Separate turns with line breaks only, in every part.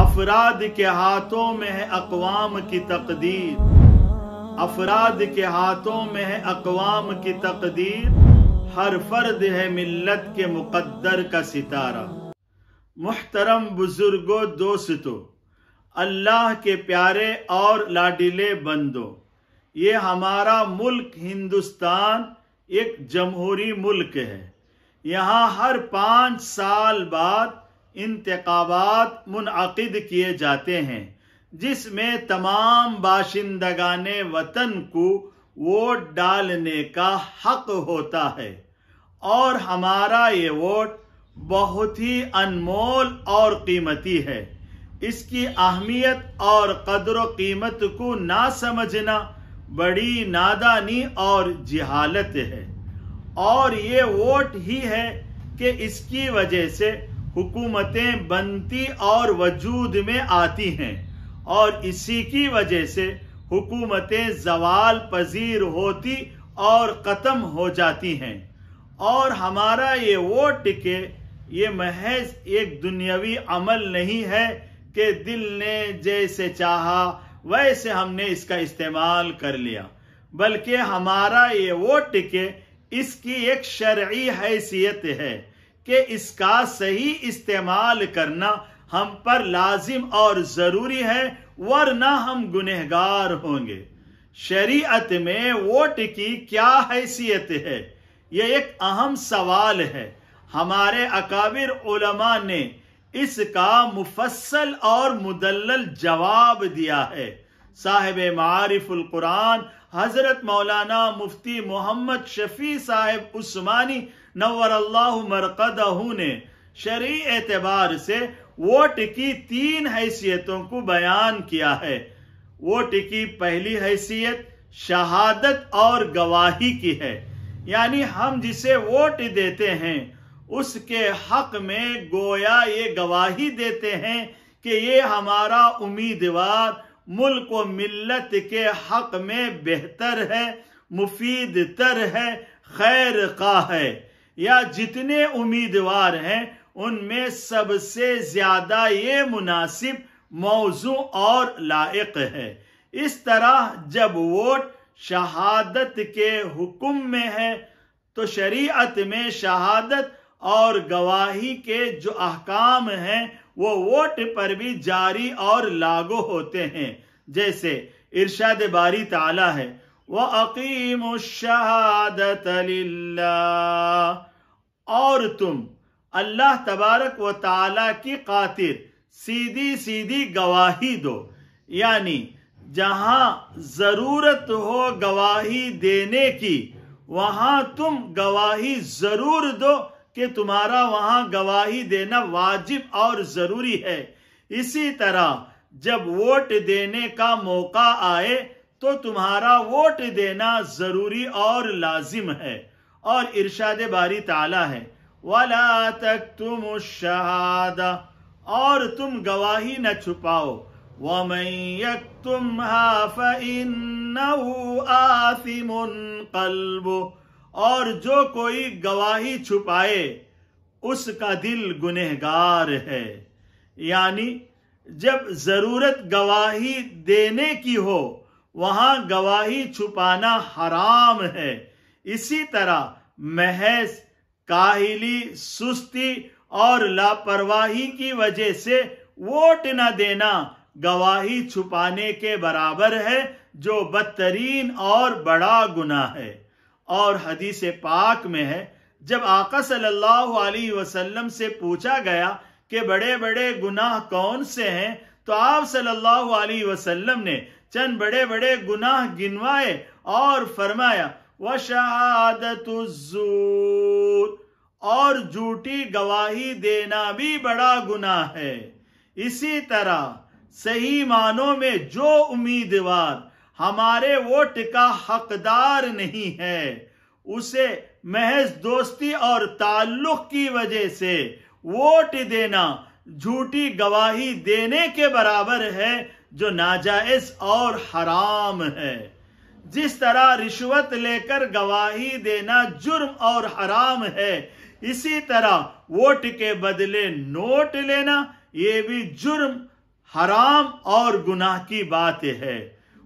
افراد کے ہاتھوں میں ہے اقوام کی تقدیر، افراد کے ہاتھوں میں ہے اقوام کی تقدیر، ہر فرد ہے ملت کے مقدر کا ستارہ۔ محترم بزرگوں، دوستو، اللہ کے پیارے اور لاڈلے بندو، یہ ہمارا ملک ہندوستان ایک جمہوری ملک ہے۔ یہاں ہر 5 سال بعد انتخابات منعقد کیے جاتے ہیں، جس میں تمام باشندگان وطن کو ووٹ ڈالنے کا حق ہوتا ہے، اور ہمارا یہ ووٹ بہت ہی انمول اور قیمتی ہے۔ اس کی اہمیت اور قدر و قیمت کو نہ سمجھنا بڑی نادانی اور جہالت ہے، اور یہ ووٹ ہی ہے کہ اس کی وجہ سے حکومتیں بنتی اور وجود میں آتی ہیں، اور اسی کی وجہ سے حکومتیں زوال پذیر ہوتی اور ختم ہو جاتی ہیں۔ اور ہمارا یہ ووٹ کہ یہ محض ایک دنیاوی عمل نہیں ہے کہ دل نے جیسے چاہا ویسے ہم نے اس کا استعمال کر لیا، بلکہ ہمارا یہ ووٹ کہ اس کی ایک شرعی حیثیت ہے کہ اس کا صحیح استعمال کرنا ہم پر لازم اور ضروری ہے، ورنہ ہم گنہگار ہوں گے۔ شریعت میں ووٹ کی کیا حیثیت ہے؟ یہ ایک اہم سوال ہے۔ ہمارے اکابر علماء نے اس کا مفصل اور مدلل جواب دیا ہے۔ صاحب معارف القرآن حضرت مولانا مفتی محمد شفیع صاحب عثمانی نور اللہ مرقدہ نے شرعی اعتبار سے ووٹ کی 3 حیثیتوں کو بیان کیا ہے۔ ووٹ کی پہلی حیثیت شہادت اور گواہی کی ہے، یعنی ہم جسے ووٹ دیتے ہیں اس کے حق میں گویا یہ گواہی دیتے ہیں کہ یہ ہمارا امیدوار ملک و ملت کے حق میں بہتر ہے، مفید تر ہے، خیر خواہ ہے، یا جتنے امیدوار ہیں ان میں سب سے زیادہ یہ مناسب، موزوں اور لائق ہے۔ اس طرح جب ووٹ شہادت کے حکم میں ہے تو شریعت میں شہادت اور گواہی کے جو احکام ہیں وہ ووٹ پر بھی جاری اور لاگو ہوتے ہیں، جیسے ارشاد باری تعالی ہے وَأَقِيمُوا الشَّهَادَةَ لِلَّهِ، اور تم اللہ تبارک و تعالی کی خاطر سیدھی سیدھی گواہی دو، یعنی جہاں ضرورت ہو گواہی دینے کی وہاں تم گواہی ضرور دو کہ تمہارا وہاں گواہی دینا واجب اور ضروری ہے۔ اسی طرح جب ووٹ دینے کا موقع آئے تو تمہارا ووٹ دینا ضروری اور لازم ہے۔ اور ارشاد باری تعالی ہے وَلَا تَكْتُمُوا الشَّهَادَةَ، اور تم گواہی نہ چھپاؤ، وَمَن يَكْتُمْهَا فَإِنَّهُ آثِمٌ قَلْبُهُ، اور جو کوئی گواہی چھپائے اس کا دل گنہگار ہے۔ یعنی جب ضرورت گواہی دینے کی ہو وہاں گواہی چھپانا حرام ہے۔ اسی طرح محض کاہلی، سستی اور لاپرواہی کی وجہ سے ووٹ نہ دینا گواہی چھپانے کے برابر ہے، جو بدترین اور بڑا گناہ ہے۔ اور حدیث پاک میں ہے جب آقا صلی اللہ علیہ وسلم سے پوچھا گیا کہ بڑے بڑے گناہ کون سے ہیں تو آپ صلی اللہ علیہ وسلم نے چند بڑے بڑے گناہ گنوائے اور فرمایا وَشَهَادَةُ الزُّورِ، اور جھوٹی گواہی دینا بھی بڑا گناہ ہے۔ اسی طرح صحیح معنوں میں جو امیدوار ہمارے ووٹ کا حقدار نہیں ہے اسے محض دوستی اور تعلق کی وجہ سے ووٹ دینا جھوٹی گواہی دینے کے برابر ہے، جو ناجائز اور حرام ہے۔ جس طرح رشوت لے کر گواہی دینا جرم اور حرام ہے، اسی طرح ووٹ کے بدلے نوٹ لینا یہ بھی جرم حرام اور گناہ کی بات ہے۔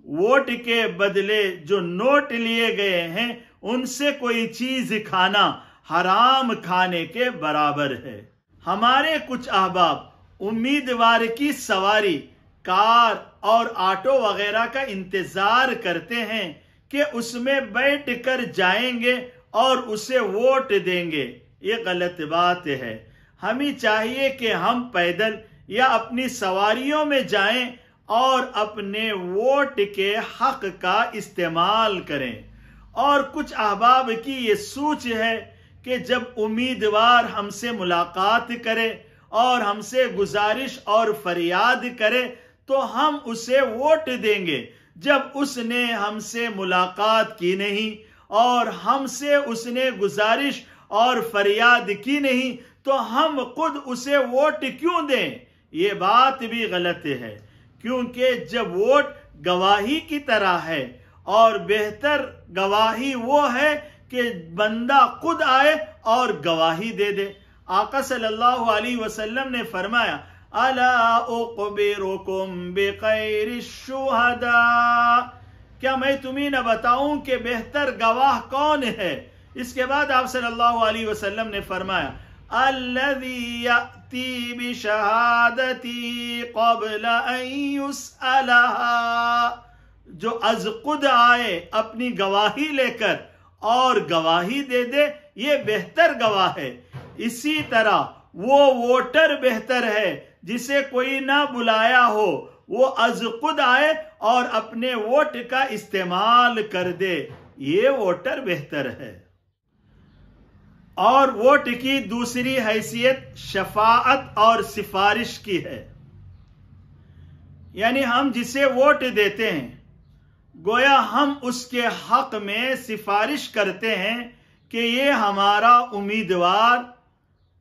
ووٹ کے بدلے جو نوٹ لیے گئے ہیں ان سے کوئی چیز کھانا حرام کھانے کے برابر ہے۔ ہمارے کچھ احباب امیدوار کی سواری کار اور آٹو وغیرہ کا انتظار کرتے ہیں کہ اس میں بیٹھ کر جائیں گے اور اسے ووٹ دیں گے۔ یہ غلط بات ہے۔ ہمیں چاہیے کہ ہم پیدل یا اپنی سواریوں میں جائیں اور اپنے ووٹ کے حق کا استعمال کریں۔ اور کچھ احباب کی یہ سوچ ہے کہ جب امیدوار ہم سے ملاقات کرے اور ہم سے گزارش اور فریاد کرے تو ہم اسے ووٹ دیں گے۔ جب اس نے ہم سے ملاقات کی نہیں اور ہم سے اس نے گزارش اور فریاد کی نہیں تو ہم خود اسے ووٹ کیوں دیں؟ یہ بات بھی غلط ہے، کیونکہ جب ووٹ گواہی کی طرح ہے اور بہتر گواہی وہ ہے کہ بندہ خود آئے اور گواہی دے دے۔ آقا صلی اللہ علیہ وسلم نے فرمایا الا اخبرکم بخیر الشہداء، کیا میں تمہیں نہ بتاؤں کہ بہتر گواہ کون ہے؟ اس کے بعد آپ صلی اللہ علیہ وسلم نے فرمایا الذی یأتی بشہادتی قبل ان یسألہا، جو از خود آئے اپنی گواہی لے کر اور گواہی دے دے، یہ بہتر گواہ ہے۔ اسی طرح وہ ووٹر بہتر ہے جسے کوئی نہ بلایا ہو، وہ از خود آئے اور اپنے ووٹ کا استعمال کر دے، یہ ووٹر بہتر ہے۔ اور ووٹ کی دوسری حیثیت شفاعت اور سفارش کی ہے، یعنی ہم جسے ووٹ دیتے ہیں گویا ہم اس کے حق میں سفارش کرتے ہیں کہ یہ ہمارا امیدوار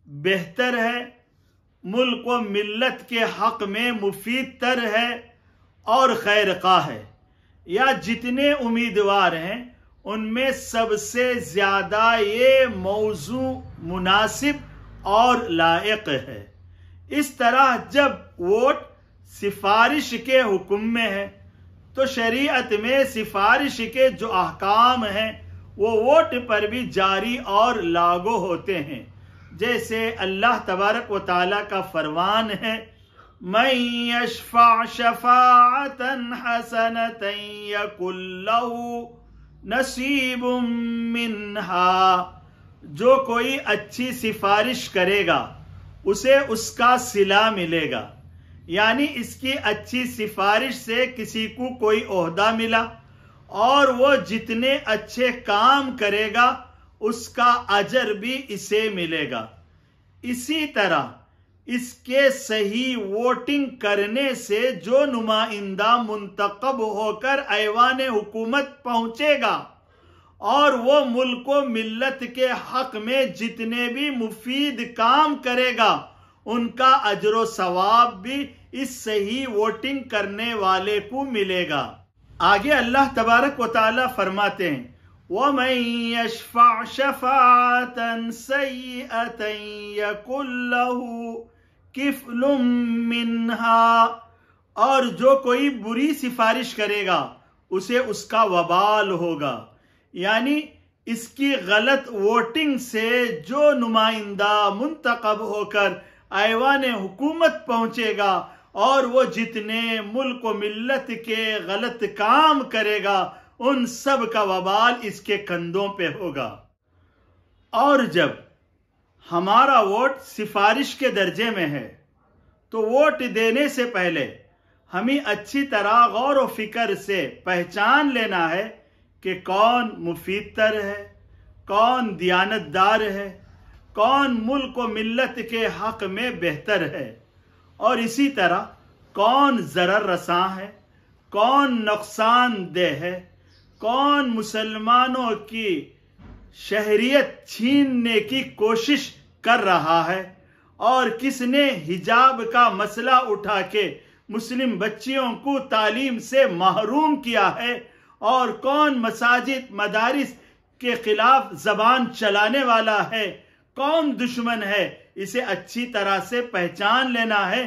بہتر ہے، ملک و ملت کے حق میں مفید تر ہے اور خیر خواہ ہے، یا جتنے امیدوار ہیں ان میں سب سے زیادہ یہ موضوع مناسب اور لائق ہے۔ اس طرح جب ووٹ سفارش کے حکم میں ہے تو شریعت میں سفارش کے جو احکام ہیں وہ ووٹ پر بھی جاری اور لاگو ہوتے ہیں، جیسے اللہ تبارک و تعالیٰ کا فرمان ہے مَن يَشْفَعْ شَفَاعَةً حَسَنَةً يَكُنْ لَهُ نَصِيبٌ مِّنْهَا، جو کوئی اچھی سفارش کرے گا اسے اس کا صلہ ملے گا، یعنی اس کی اچھی سفارش سے کسی کو کوئی عہدہ ملا اور وہ جتنے اچھے کام کرے گا اس کا اجر بھی اسے ملے گا۔ اسی طرح اس کے صحیح ووٹنگ کرنے سے جو نمائندہ منتخب ہو کر ایوان حکومت پہنچے گا اور وہ ملک و ملت کے حق میں جتنے بھی مفید کام کرے گا ان کا اجر و ثواب بھی اس صحیح ووٹنگ کرنے والے کو ملے گا۔ آگے اللہ تبارک و تعالیٰ فرماتے ہیں وَمَن يَشْفَعْ شَفَاعَةً سَيِّئَةً يَكُنْ لَهُ كِفْلٌ مِّنْهَا، اور جو کوئی بری سفارش کرے گا اسے اس کا وبال ہوگا، یعنی اس کی غلط ووٹنگ سے جو نمائندہ منتخب ہو کر ایوان حکومت پہنچے گا اور وہ جتنے ملک و ملت کے غلط کام کرے گا ان سب کا وبال اس کے کندھوں پہ ہوگا۔ اور جب ہمارا ووٹ سفارش کے درجے میں ہے تو ووٹ دینے سے پہلے ہمیں اچھی طرح غور و فکر سے پہچان لینا ہے کہ کون مفید تر ہے، کون دیانتدار ہے، کون ملک و ملت کے حق میں بہتر ہے، اور اسی طرح کون ضرر رساں ہے، کون نقصان دہ ہے، کون مسلمانوں کی شہریت چھیننے کی کوشش کر رہا ہے، اور کس نے حجاب کا مسئلہ اٹھا کے مسلم بچیوں کو تعلیم سے محروم کیا ہے، اور کون مساجد مدارس کے خلاف زبان چلانے والا ہے، کون دشمن ہے، اسے اچھی طرح سے پہچان لینا ہے۔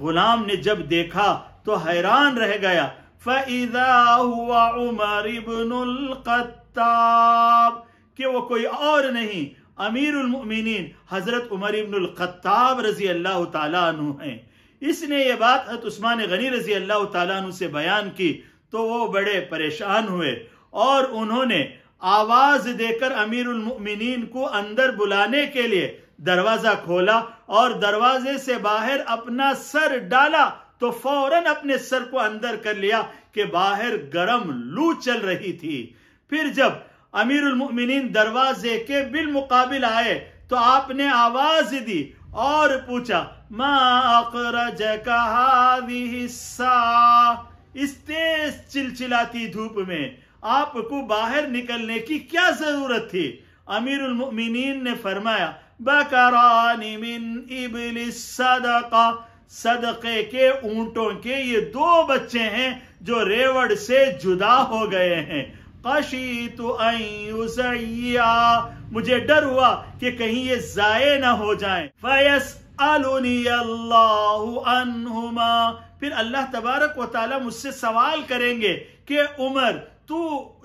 غلام نے جب دیکھا تو حیران رہ گیا. فَإِذَا هُوَ عُمَرُ بْنُ الْخَطَّابِ کہ وہ کوئی اور نہیں امیر المؤمنین حضرت عمر بن الخطاب رضی اللہ تعالیٰ عنہ ہیں. اس نے یہ بات حضرت عثمان غنی رضی اللہ تعالیٰ عنہ سے بیان کی تو وہ بڑے پریشان ہوئے اور انہوں نے آواز دے کر امیر المؤمنین کو اندر بلانے کے لیے دروازہ کھولا اور دروازے سے باہر اپنا سر ڈالا تو فوراً اپنے سر کو اندر کر لیا کہ باہر گرم لو چل رہی تھی. پھر جب امیر المؤمنین دروازے کے بالمقابل آئے تو آپ نے آواز دی اور پوچھا ما اخرجک هذه الساعة اس تیز چلچلاتی دھوپ میں آپ کو باہر نکلنے کی کیا ضرورت تھی؟ امیر المؤمنین نے فرمایا بکران من ابل الصدقہ صدقے کے اونٹوں کے یہ 2 بچے ہیں جو ریوڑ سے جدا ہو گئے ہیں. خشیت ان یضیعا مجھے ڈر ہوا کہ کہیں یہ ضائع نہ ہو جائیں. فیسألنی اللہ عنہما پھر اللہ تبارک و تعالی مجھ سے سوال کریں گے کہ عمر تو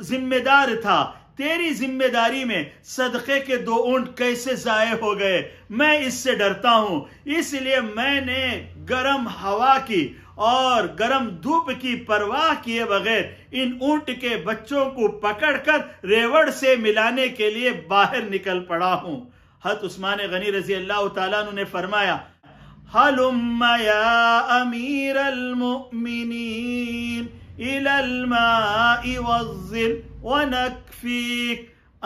ذمہ دار تھا تیری ذمہ داری میں صدقے کے 2 اونٹ کیسے ضائع ہو گئے؟ میں اس سے ڈرتا ہوں اس لیے میں نے گرم ہوا کی اور گرم دھوپ کی پرواہ کیے بغیر ان اونٹ کے بچوں کو پکڑ کر ریوڑ سے ملانے کے لیے باہر نکل پڑا ہوں. حضرت عثمان غنی رضی اللہ تعالیٰ عنہ نے فرمایا حلم یا امیر المؤمنین الى الماء والظل ونکفیک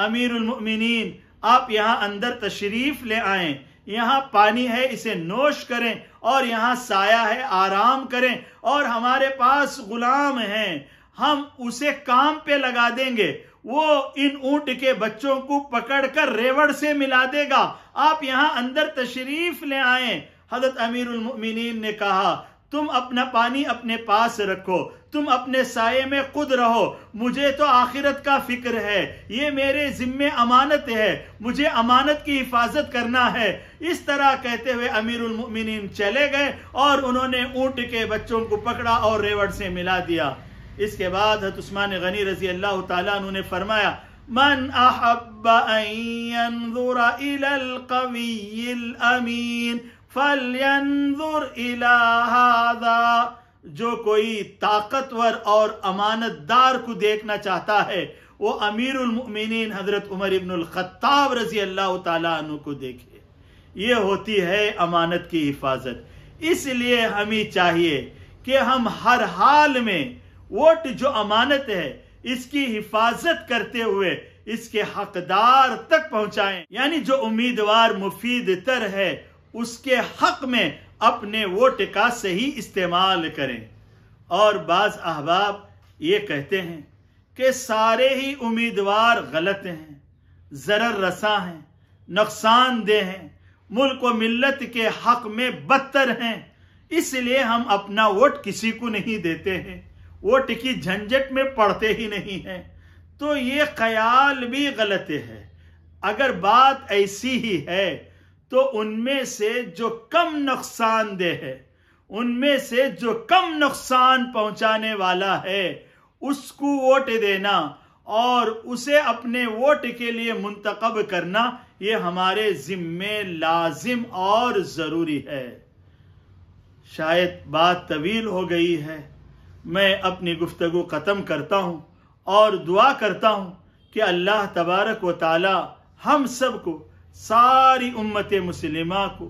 امیر المؤمنین آپ یہاں اندر تشریف لے آئیں. یہاں پانی ہے اسے نوش کریں اور یہاں سایہ ہے آرام کریں اور ہمارے پاس غلام ہیں ہم اسے کام پہ لگا دیں گے وہ ان اونٹ کے بچوں کو پکڑ کر ریوڑ سے ملا دے گا. آپ یہاں اندر تشریف لے آئیں. حضرت امیر المؤمنین نے کہا تم اپنا پانی اپنے پاس رکھو تم اپنے سائے میں خود رہو مجھے تو آخرت کا فکر ہے یہ میرے ذمے امانت ہے مجھے امانت کی حفاظت کرنا ہے. اس طرح کہتے ہوئے امیر المؤمنین چلے گئے اور انہوں نے اونٹ کے بچوں کو پکڑا اور ریوڑ سے ملا دیا. اس کے بعد حضرت عثمان غنی رضی اللہ تعالیٰ عنہ نے فرمایا من احب ان ينظر الى القوی الامین فَلْيَنْظُرْ إِلَى هَذَا جو کوئی طاقتور اور امانت دار کو دیکھنا چاہتا ہے وہ امیر المؤمنین حضرت عمر بن الخطاب رضی اللہ تعالیٰ عنہ کو دیکھے. یہ ہوتی ہے امانت کی حفاظت. اس لیے ہمیں چاہیے کہ ہم ہر حال میں ووٹ جو امانت ہے اس کی حفاظت کرتے ہوئے اس کے حقدار تک پہنچائیں. یعنی جو امیدوار مفید تر ہے اس کے حق میں اپنے ووٹ کا صحیح استعمال کریں. اور بعض احباب یہ کہتے ہیں کہ سارے ہی امیدوار غلط ہیں ضرر رساں ہیں نقصان دہ ہیں ملک و ملت کے حق میں بدتر ہیں اس لیے ہم اپنا ووٹ کسی کو نہیں دیتے ہیں ووٹ کی جھنجٹ میں پڑتے ہی نہیں ہیں. تو یہ خیال بھی غلط ہے. اگر بات ایسی ہی ہے تو ان میں سے جو کم نقصان دہ ہے ان میں سے جو کم نقصان پہنچانے والا ہے اس کو ووٹ دینا اور اسے اپنے ووٹ کے لیے منتخب کرنا یہ ہمارے ذمے لازم اور ضروری ہے. شاید بات طویل ہو گئی ہے میں اپنی گفتگو ختم کرتا ہوں اور دعا کرتا ہوں کہ اللہ تبارک و تعالی ہم سب کو ساری امت مسلمہ کو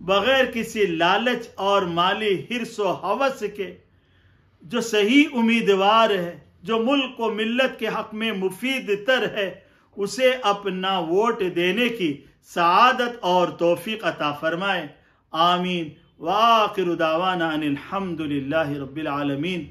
بغیر کسی لالچ اور مالی حرص و ہوس کے جو صحیح امیدوار ہے جو ملک و ملت کے حق میں مفید تر ہے اسے اپنا ووٹ دینے کی سعادت اور توفیق عطا فرمائے. آمین. وآخر دعوانا ان الحمد للہ رب العالمین.